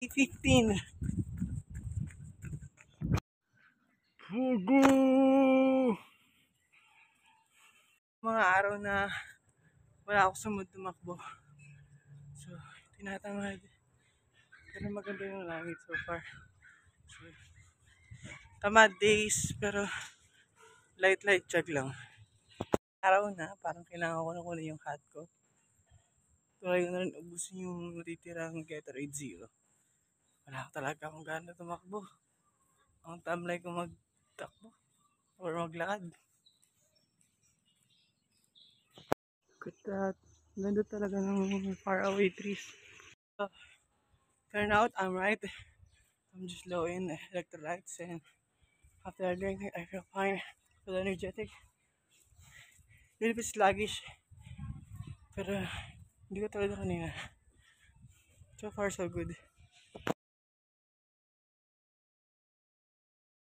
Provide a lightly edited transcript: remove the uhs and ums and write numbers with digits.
15. Pugo! Mga araw na wala ako sa mood tumakbo. So, tinatamad. Pero maganda yung langit so far. So, tamad days, pero light jog lang. Araw na, parang kailangan ko na kunin yung hat ko. Try ko na rin ubusin yung natitirang Gatorade Zero. Wala talaga akong gana tumakbo. Ang tamlay ko magtakbo or maglakad. Look at that. Ganda talaga ng far away trees. So, turn out, I'm right. I'm just low in electrolytes and after I drink it, I feel fine. Feel energetic. A little bit sluggish. Pero hindi ko talaga kanina. So far, so good.